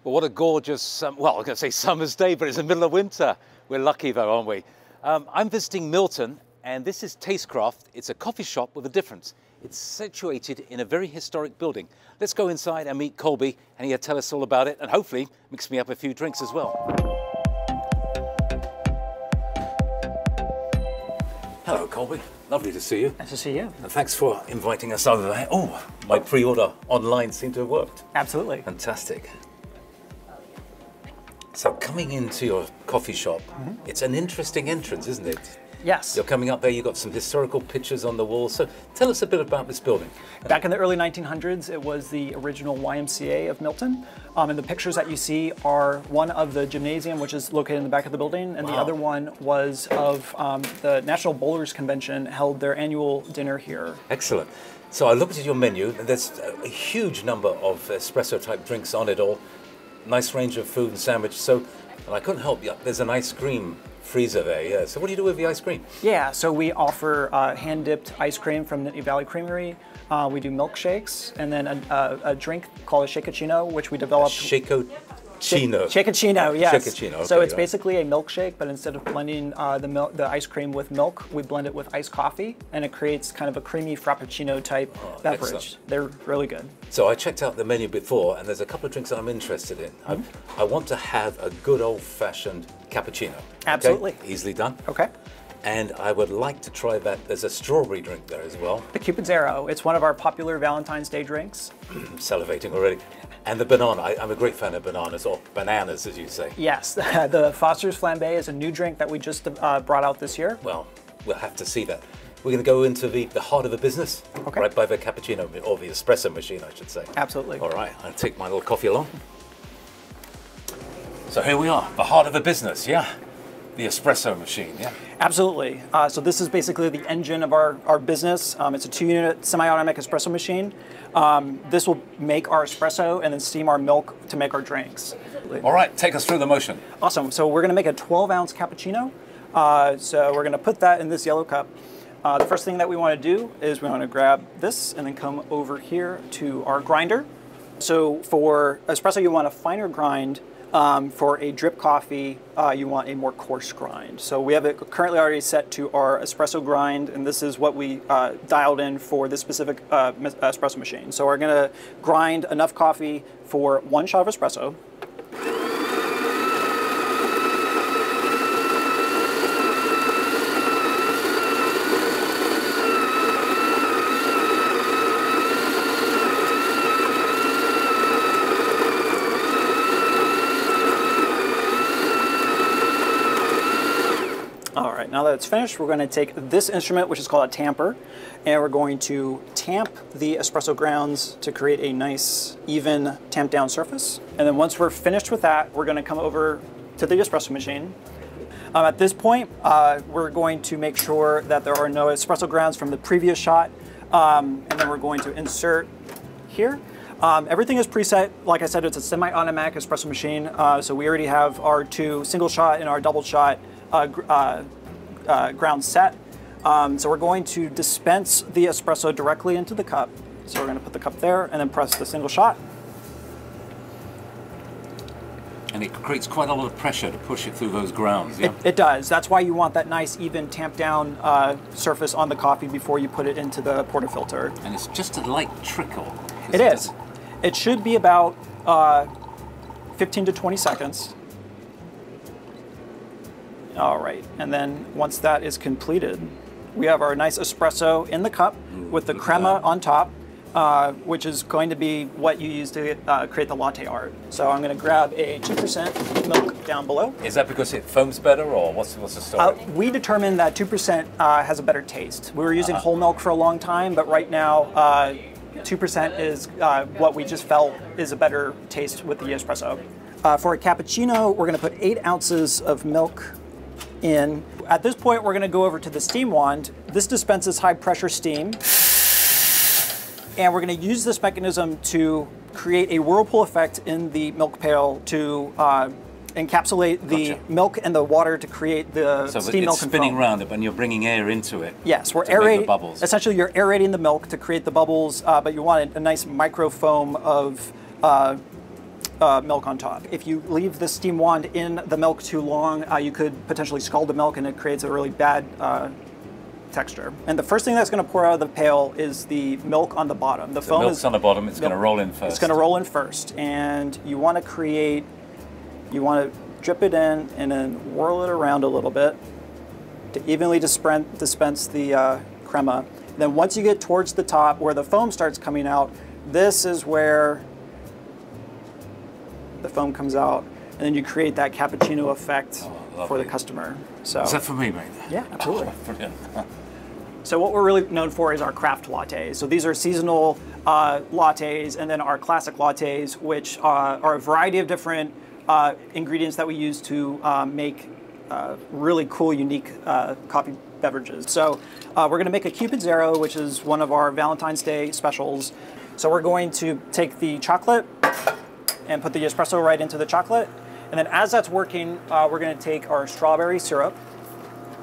Well, what a gorgeous, well, I'm going to say summer's day, but it's the middle of winter. We're lucky though, aren't we? I'm visiting Milton, and this is Tastecraft. It's a coffee shop with a difference. It's situated in a very historic building. Let's go inside and meet Colby, and he'll tell us all about it, and hopefully mix me up a few drinks as well. Hello, Colby. Lovely to see you. Nice to see you. And thanks for inviting us over there. Oh, my pre-order online seemed to have worked. Absolutely. Fantastic. So coming into your coffee shop, it's an interesting entrance, isn't it? Yes. You're coming up there, you've got some historical pictures on the wall. So tell us a bit about this building. Back in the early 1900s, it was the original YMCA of Milton. And the pictures that you see are one of the gymnasium, which is located in the back of the building, and the other one was of the National Bowlers Convention held their annual dinner here. Excellent. So I looked at your menu, and there's a huge number of espresso type drinks on it all. Nice range of food and sandwich. So, and I couldn't help you. There's an ice cream freezer there. Yeah. So what do you do with the ice cream? Yeah. So we offer hand-dipped ice cream from Nittany Valley Creamery. We do milkshakes, and then a drink called a Cappuccino, which we developed. Cappuccino. Cappuccino, yes. Cappuccino, okay, so it's basically a milkshake, but instead of blending the ice cream with milk, we blend it with iced coffee, and it creates kind of a creamy Frappuccino type beverage. Excellent. They're really good. So I checked out the menu before, and there's a couple of drinks that I'm interested in. I want to have a good old-fashioned cappuccino. Absolutely. Okay? Easily done. Okay. And I would like to try that. There's a strawberry drink there as well. The Cupid's Arrow. It's one of our popular Valentine's Day drinks. Salivating already. And the banana. I'm a great fan of bananas, or bananas as you say. Yes, the Foster's Flambé is a new drink that we just brought out this year. Well, we'll have to see that. We're going to go into the heart of the business, right by the cappuccino, or the espresso machine, I should say. Absolutely. All right, I'll take my little coffee along. So here we are, the heart of the business, yeah? The espresso machine, yeah? Absolutely. So this is basically the engine of our business. It's a 2-unit semi-automatic espresso machine. This will make our espresso and then steam our milk to make our drinks. All right, take us through the motion. Awesome. So we're going to make a 12-ounce cappuccino. So we're going to put that in this yellow cup. The first thing that we want to do is we want to grab this and then come over here to our grinder. So for espresso, you want a finer grind. For a drip coffee, you want a more coarse grind. So we have it currently already set to our espresso grind, and this is what we dialed in for this specific espresso machine. So we're going to grind enough coffee for 1 shot of espresso. All right, now that it's finished, we're going to take this instrument, which is called a tamper, and we're going to tamp the espresso grounds to create a nice, even tamp down surface. And then once we're finished with that, we're going to come over to the espresso machine. At this point, we're going to make sure that there are no espresso grounds from the previous shot, and then we're going to insert here. Everything is preset. Like I said, it's a semi-automatic espresso machine, so we already have our 2 single shot and our double shot ground set. So we're going to dispense the espresso directly into the cup. So we're going to put the cup there and then press the single shot. And it creates quite a lot of pressure to push it through those grounds, yeah? It does. That's why you want that nice, even tamp down surface on the coffee before you put it into the portafilter. And it's just a light trickle. It is. It should be about 15 to 20 seconds. All right, and then once that is completed, we have our nice espresso in the cup with the crema on top, which is going to be what you use to create the latte art. So I'm going to grab a 2% milk down below. Is that because it foams better, or what's the story? We determined that 2% has a better taste. We were using whole milk for a long time, but right now 2% is what we just felt is a better taste with the espresso. For a cappuccino, we're going to put 8 ounces of milk in. At this point, we're going to go over to the steam wand. This dispenses high pressure steam. And we're going to use this mechanism to create a whirlpool effect in the milk pail to encapsulate the milk and the water to create the steam milk and foam. So it's spinning around it, and you're bringing air into it. Yes, we're aerating bubbles. Essentially, you're aerating the milk to create the bubbles, but you want a nice micro foam of milk on top. If you leave the steam wand in the milk too long, you could potentially scald the milk and it creates a really bad texture. And the first thing that's going to pour out of the pail is the milk on the bottom. The foam milk's on the bottom, it's going to roll in first. It's going to roll in first. And you want to drip it in and then whirl it around a little bit to evenly dispense the crema. Then once you get towards the top where the foam starts coming out, this is where the foam comes out, and then you create that cappuccino effect for the customer. So is that for me, mate? Yeah, absolutely. Brilliant. So what we're really known for is our craft lattes. So these are seasonal lattes, and then our classic lattes, which are a variety of different ingredients that we use to make really cool, unique coffee beverages. So we're going to make a Cupid Zero, which is one of our Valentine's Day specials. So we're going to take the chocolate and put the espresso right into the chocolate. And then as that's working, we're going to take our strawberry syrup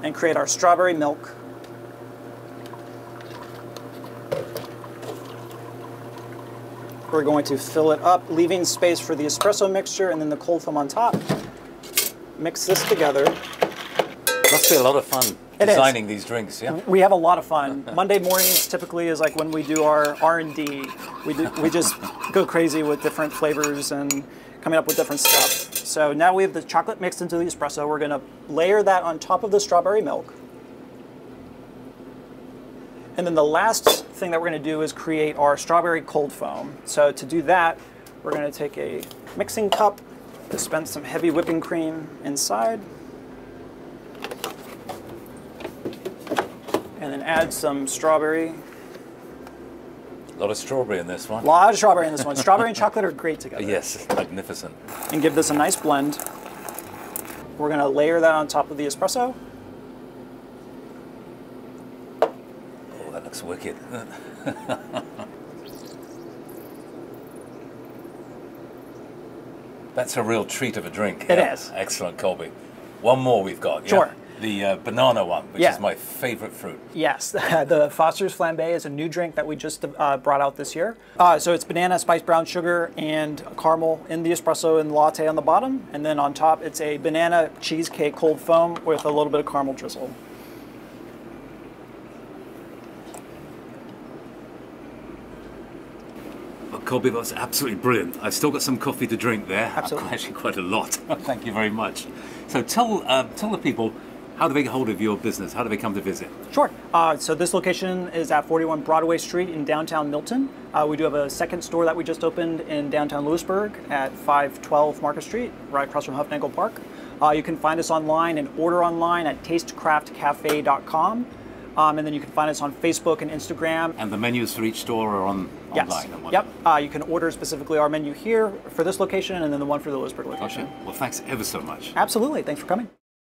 and create our strawberry milk. We're going to fill it up, leaving space for the espresso mixture and then the cold foam on top. Mix this together. Must be a lot of fun designing these drinks, yeah? We have a lot of fun. Monday mornings typically is like when we do our R&D. We just go crazy with different flavors and coming up with different stuff. So now we have the chocolate mixed into the espresso. We're going to layer that on top of the strawberry milk. And then the last thing that we're going to do is create our strawberry cold foam. So to do that, we're going to take a mixing cup, dispense some heavy whipping cream inside, and then add some strawberry. A lot of strawberry in this one. A lot of strawberry in this one. Strawberry and chocolate are great together. Yes, magnificent. And give this a nice blend. We're going to layer that on top of the espresso. Oh, that looks wicked. That's a real treat of a drink. It is. Excellent, Colby. One more we've got. Sure. Yeah? The banana one, which is my favorite fruit. Yes, the Foster's Flambe is a new drink that we just brought out this year. So it's banana, spiced brown sugar, and caramel in the espresso and latte on the bottom. And then on top, it's a banana cheesecake cold foam with a little bit of caramel drizzle. Colby, that was absolutely brilliant. I've still got some coffee to drink there. Absolutely. Actually, quite a lot. Thank you very much. So tell the people, how do they get hold of your business? How do they come to visit? Sure. So this location is at 41 Broadway Street in downtown Milton. We do have a second store that we just opened in downtown Lewisburg at 512 Market Street, right across from Huffnagle Park. You can find us online and order online at tastecraftcafe.com. And then you can find us on Facebook and Instagram. And the menus for each store are online? Yep. You can order specifically our menu here for this location and then the one for the Lewisburg location. Okay. Well, thanks ever so much. Absolutely. Thanks for coming.